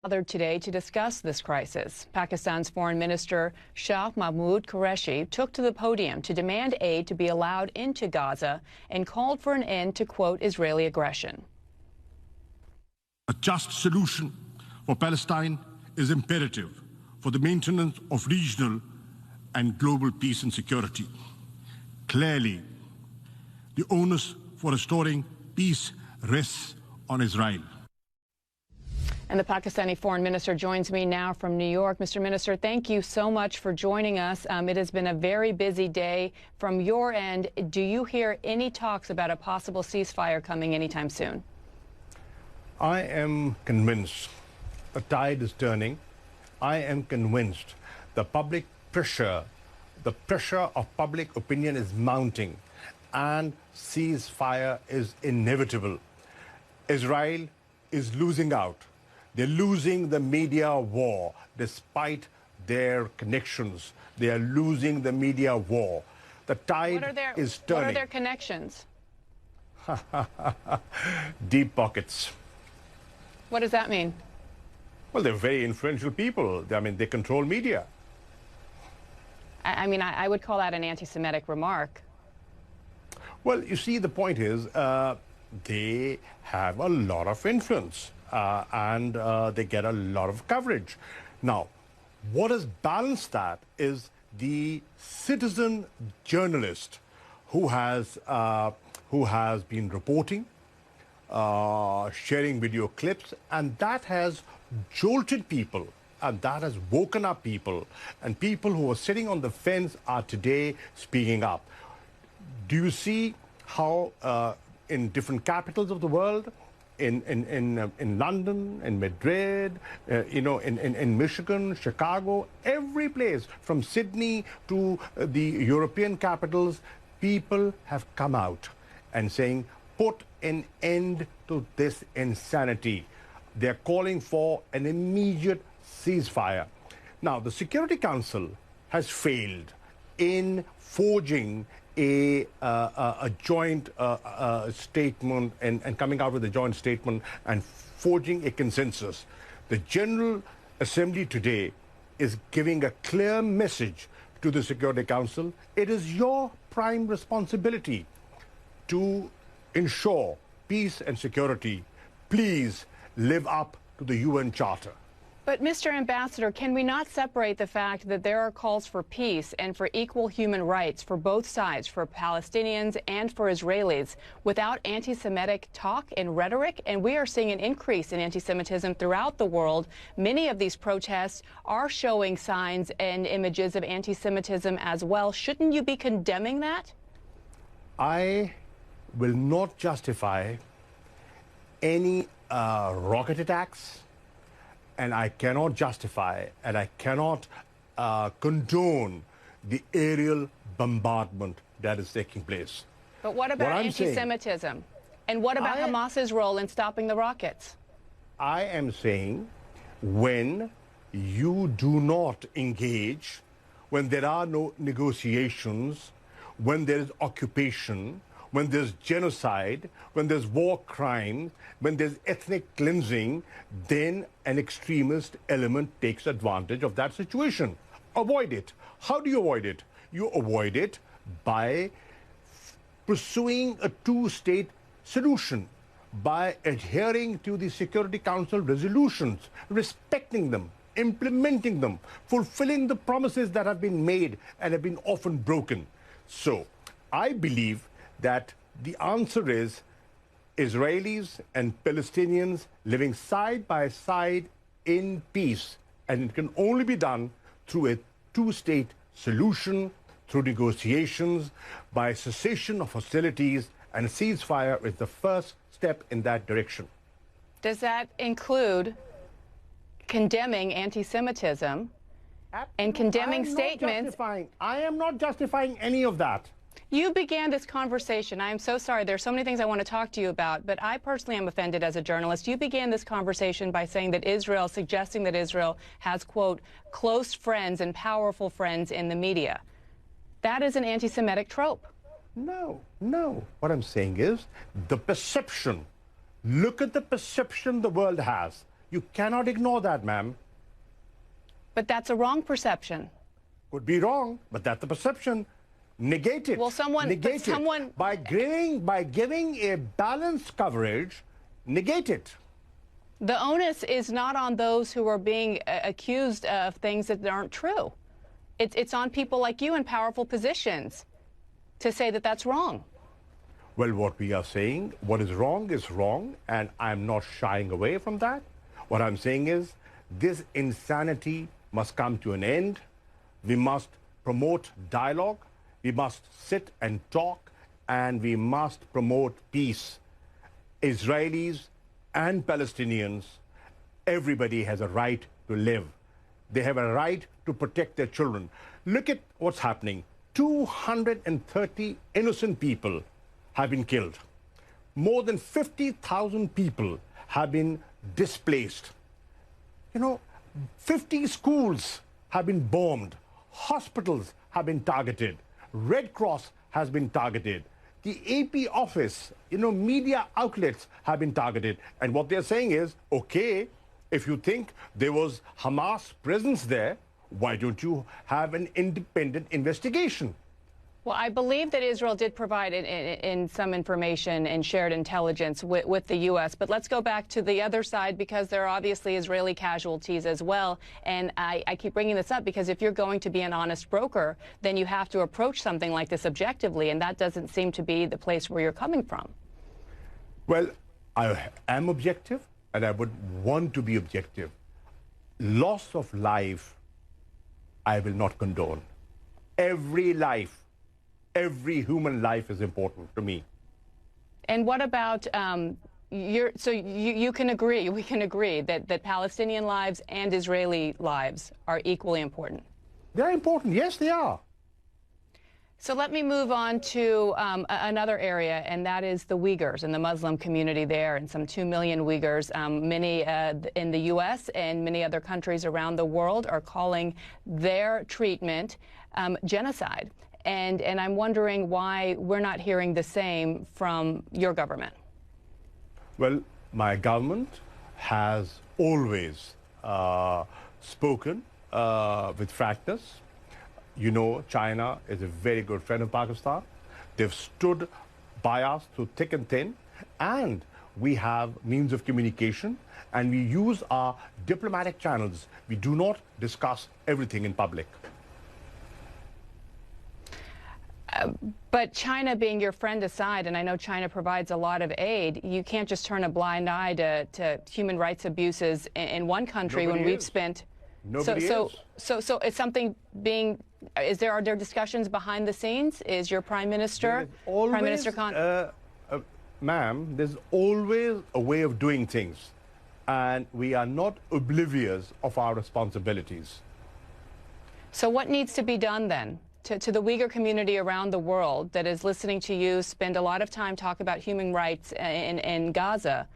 Gathered today to discuss this crisis. Pakistan's Foreign Minister Shah Mahmood Qureshi took to the podium to demand aid to be allowed into Gaza and called for an end to, quote, Israeli aggression. A just solution for Palestine is imperative for the maintenance of regional and global peace and security. Clearly, the onus for restoring peace rests on Israel. And the Pakistani foreign minister joins me now from New York. Mr. Minister, thank you so much for joining us. It has been a very busy day. From your end, do you hear any talks about a possible ceasefire coming anytime soon? I am convinced the tide is turning. I am convinced the public pressure, the pressure of public opinion is mounting, and ceasefire is inevitable. Israel is losing out. They're losing the media war despite their connections. They are losing the media war. The tide is turning. What are their connections? Deep pockets. What does that mean? Well, they're very influential people. I mean, they control media. I would call that an anti-Semitic remark. Well, you see, the point is they have a lot of influence. And they get a lot of coverage. Now, what has balanced that is the citizen journalist who has been reporting, sharing video clips, and that has jolted people, and that has woken up people, and people who were sitting on the fence are today speaking up. Do you see how in different capitals of the world, in London, in Madrid, in Michigan, Chicago, every place, from Sydney to the European capitals, people have come out and saying, put an end to this insanity. They're calling for an immediate ceasefire. Now, the Security Council has failed in forging a joint statement and coming out with a joint statement and forging a consensus. The General Assembly today is giving a clear message to the Security Council. It is your prime responsibility to ensure peace and security. Please live up to the UN Charter. But, Mr. Ambassador, can we not separate the fact that there are calls for peace and for equal human rights for both sides, for Palestinians and for Israelis, without anti-Semitic talk and rhetoric? And we are seeing an increase in anti-Semitism throughout the world. Many of these protests are showing signs and images of anti-Semitism as well. Shouldn't you be condemning that? I will not justify any rocket attacks, and I cannot justify and I cannot condone the aerial bombardment that is taking place. But what about anti-Semitism? And what about Hamas's role in stopping the rockets? I am saying when you do not engage, when there are no negotiations, when there is occupation, when there's genocide, when there's war crimes, when there's ethnic cleansing, then an extremist element takes advantage of that situation. Avoid it. How do you avoid it? You avoid it by pursuing a two-state solution, by adhering to the Security Council resolutions, respecting them, implementing them, fulfilling the promises that have been made and have been often broken. So, I believe that the answer is Israelis and Palestinians living side by side in peace. And it can only be done through a two-state solution, through negotiations, by cessation of hostilities, and ceasefire is the first step in that direction. Does that include condemning anti-Semitism and condemning statements? I am not justifying any of that. You began this conversation. I am so sorry. There's so many things I want to talk to you about, but I personally am offended as a journalist. You began this conversation by saying that suggesting that Israel has, quote, close friends and powerful friends in the media. That is an anti-Semitic trope. No. What I'm saying is the perception. Look at the perception the world has. You cannot ignore that, ma'am. But that's a wrong perception. Could be wrong, but that's the perception. Negate it. Well, negate someone it. By giving a balanced coverage, negate it. The onus is not on those who are being accused of things that aren't true. It's on people like you in powerful positions to say that that's wrong. Well, what we are saying, what is wrong, and I'm not shying away from that. What I'm saying is this insanity must come to an end. We must promote dialogue. We must sit and talk, and we must promote peace. Israelis and Palestinians, everybody has a right to live. They have a right to protect their children. Look at what's happening. 230 innocent people have been killed. More than 50,000 people have been displaced. 50 schools have been bombed. Hospitals have been targeted. Red Cross has been targeted. The AP office, media outlets have been targeted. And what they're saying is, okay, if you think there was Hamas presence there, why don't you have an independent investigation? Well, I believe that Israel did provide in some information and shared intelligence with the U.S. But let's go back to the other side, because there are obviously Israeli casualties as well. And I keep bringing this up because if you're going to be an honest broker, then you have to approach something like this objectively. And that doesn't seem to be the place where you're coming from. Well, I am objective, and I would want to be objective. Loss of life, I will not condone. Every life, every human life is important to me. And what about you can agree, we can agree that Palestinian lives and Israeli lives are equally important? They're important. Yes, they are. So let me move on to another area, and that is the Uyghurs and the Muslim community there, and some 2 million Uyghurs. Many in the U.S. and many other countries around the world are calling their treatment genocide. And I'm wondering why we're not hearing the same from your government. Well, my government has always spoken with frankness. China is a very good friend of Pakistan. They've stood by us through thick and thin, and we have means of communication, and we use our diplomatic channels. We do not discuss everything in public. But China being your friend aside, and I know China provides a lot of aid, you can't just turn a blind eye to human rights abuses in one country. Nobody when we've is. spent. Nobody is. So is something being? Are there discussions behind the scenes? Is your Prime Minister, Prime Minister Khan? Ma'am, there's always a way of doing things, and we are not oblivious of our responsibilities. So what needs to be done then? To the Uyghur community around the world that is listening to you spend a lot of time talk about human rights in Gaza,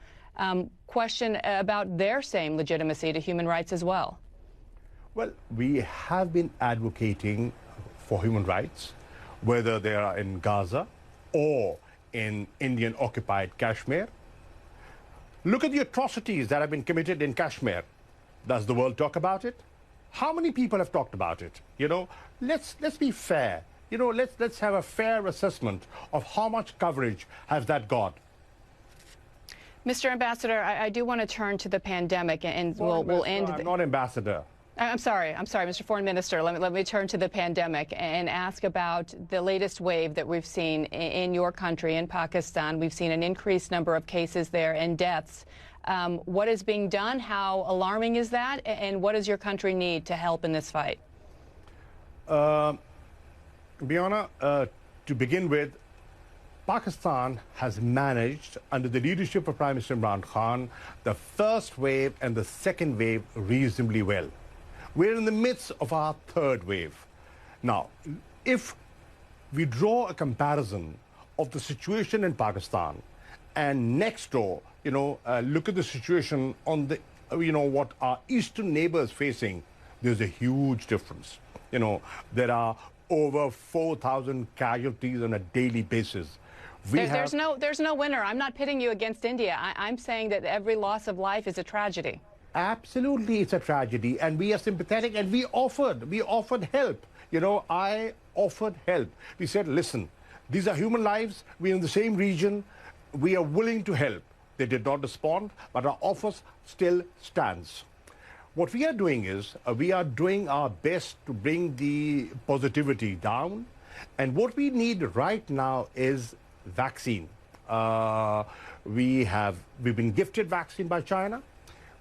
question about their same legitimacy to human rights as well. Well, we have been advocating for human rights, whether they are in Gaza or in Indian-occupied Kashmir. Look at the atrocities that have been committed in Kashmir. Does the world talk about it? How many people have talked about it? Let's be fair. Let's have a fair assessment of how much coverage has that got. Mr. Ambassador, I do want to turn to the pandemic, and we'll end. I'm not ambassador. I'm sorry, Mr. Foreign Minister. Let me turn to the pandemic and ask about the latest wave that we've seen in your country, in Pakistan. We've seen an increased number of cases there and deaths. What is being done? How alarming is that? And what does your country need to help in this fight? Biana, to begin with, Pakistan has managed, under the leadership of Prime Minister Imran Khan, the first wave and the second wave reasonably well. We're in the midst of our third wave. Now, if we draw a comparison of the situation in Pakistan and next door, look at the situation on the, what our eastern neighbors facing, there's a huge difference. There are over 4,000 casualties on a daily basis. There's no winner. I'm not pitting you against India. I'm saying that every loss of life is a tragedy. Absolutely, it's a tragedy, and we are sympathetic, and we offered help. You know, I offered help. We said, listen, these are human lives. We're in the same region. We are willing to help. They did not respond, but our offer still stands. What we are doing is we are doing our best to bring the positivity down, and what we need right now is vaccine. We've been gifted vaccine by China.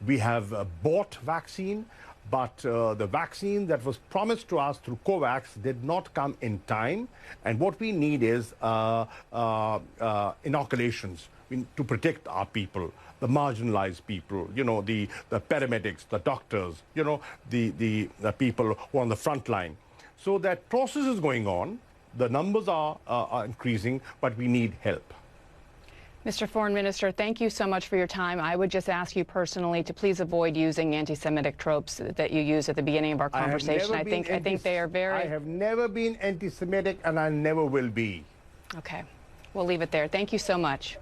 We have bought vaccine, but the vaccine that was promised to us through COVAX did not come in time. And what we need is inoculations to protect our people, the marginalized people, you know, the paramedics, the doctors, you know, the people who are on the front line. So that process is going on. The numbers are increasing, but we need help. Mr. Foreign Minister, thank you so much for your time. I would just ask you personally to please avoid using anti-Semitic tropes that you used at the beginning of our conversation. I think they are very... I have never been anti-Semitic, and I never will be. Okay. We'll leave it there. Thank you so much.